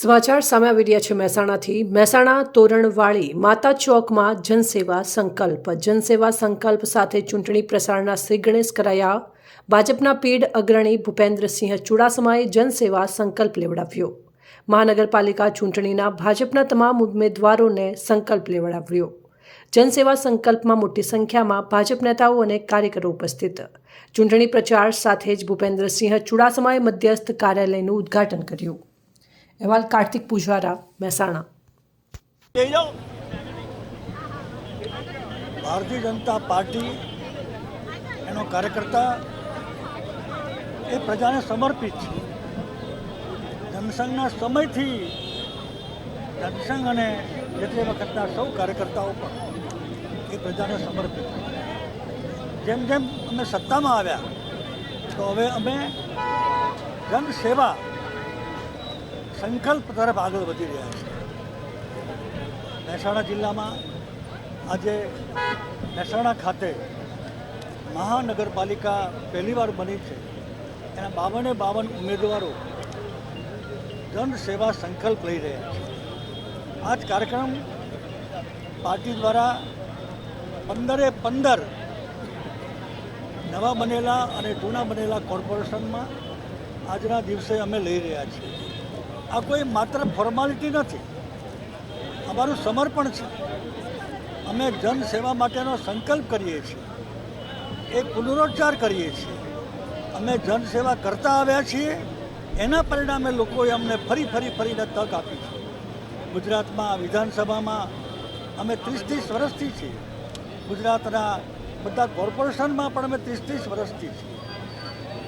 સમાચાર સામે આવી રહ્યા છે મહેસાણા તોરણવાળી માતા ચોકમાં જનસેવા સંકલ્પ સાથે ચૂંટણી પ્રચારના શ્રી ગણેશ કરાયા। ભાજપના પીઢ અગ્રણી ભૂપેન્દ્રસિંહ ચુડાસમાએ જનસેવા સંકલ્પ લેવડાવ્યો। મહાનગરપાલિકા ચૂંટણીના ભાજપના તમામ ઉમેદવારોને સંકલ્પ લેવડાવ્યો। જનસેવા સંકલ્પમાં મોટી સંખ્યામાં ભાજપ નેતાઓ અને કાર્યકરો ઉપસ્થિત। ચૂંટણી પ્રચાર સાથે જ ભૂપેન્દ્રસિંહ ચુડાસમાએ મધ્યસ્થ કાર્યાલયનું ઉદ્ઘાટન કર્યું। अहवाल कार्तिक पुजारा महेसाणा। भारतीय जनता पार्टी एनो कार्यकर्ता ए प्रजाने समर्पित है। जनसंघना समयथी जनसंघ अने जे वखतना सौ कार्यकर्ताओं पर ए प्रजाने समर्पित है। जेम जेम अमे सत्तामां आव्या तो हवे अमे जनसेवा संकल्प तरफ आगे वधी रह्या छे। महेसाणा जिल्ला में आज महेसाणा खाते महानगरपालिका पहली बार बनी है। एना 52 उम्मीदवारों जन सेवा संकल्प लई रह्या छे। आज कार्यक्रम पार्टी द्वारा 15 नवा बनेला अने जूना बनेला कॉर्पोरेशन में आजना दिवसे अमे लई रह्या छीए। आ कोई मात्र फॉर्मालिटी नहीं, अमारू समर्पण है। अमे जनसेवा माटेनो संकल्प करीए छीए, एक पुनरोच्चार करीए छीए। अमे जनसेवा करता आव्या छीए, एना परिणामे लोकोए अमने फरी फरीने तक आपी छे। गुजरातमां विधानसभामां अमे 30 वर्षथी छीए। गुजरातना बधा कॉर्पोरेशनमां पण अमे 30 वर्षथी छीए।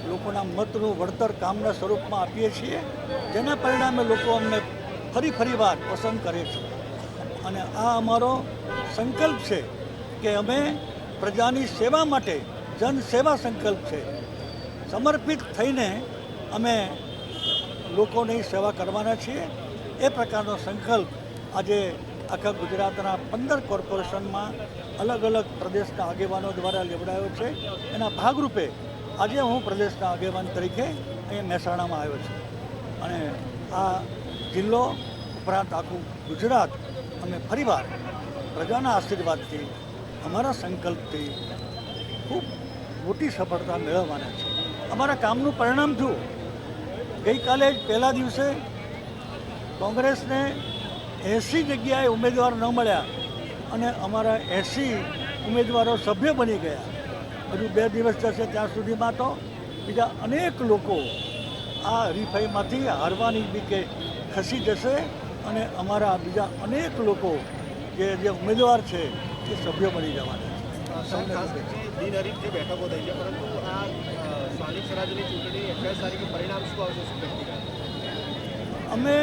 लोकोना मतनु वळतर कामना स्वरूपमां आपीए छीए, जेना परिणामे लोको अમને फरी વાર પસંદ કરે છે। અને આ અમારો સંકલ્પ છે કે અમે પ્રજાની સેવા માટે જનસેવા સંકલ્પ છે। સમર્પિત થઈને અમે લોકોની સેવા કરવાના છીએ। એ પ્રકારનો સંકલ્પ આજે આખા ગુજરાતના 15 કોર્પોરેશનમાં અલગ અલગ પ્રદેશના આગેવાનો દ્વારા લેવડાયો છે। એના ભાગરૂપે આજે હું પ્રદેશના આગેવાન તરીકે અહીં મહેસાણામાં આવ્યો છું અને આ જિલ્લો ઉપરાંત આખું ગુજરાત અમે ફરીવાર પ્રજાના આશીર્વાદથી અમારા સંકલ્પથી ખૂબ મોટી સફળતા મેળવવાના છે। અમારા કામનું પરિણામ જુઓ। ગઈકાલે જ પહેલા દિવસે કોંગ્રેસને 80 જગ્યાએ ઉમેદવાર ન મળ્યા અને અમારા 80 ઉમેદવારો સભ્ય બની ગયા। હજુ 2 દિવસ જશે ત્યાં સુધીમાં તો બીજા અનેક લોકો આ હરીફાઈમાંથી હારવાની બીકે ખસી જશે અને અમારા બીજા અનેક લોકો જે ઉમેદવાર છે એ સભ્ય બની જવાના છે। બિનહરીફ જે બેઠકો થઈ છે, પરંતુ આ સ્થાનિક સ્વરાજ્યની ચૂંટણી 28 તારીખે પરિણામ શું આવશે, શું નક્કી કરે? અમે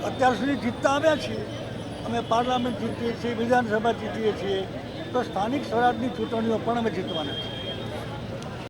અત્યાર સુધી જીતતા આવ્યા છીએ। અમે પાર્લામેન્ટ જીતીએ છીએ, વિધાનસભા જીતીએ છીએ, તો સ્થાનિક સ્વરાજની ચૂંટણીઓ પણ અમે જીતવાના છીએ।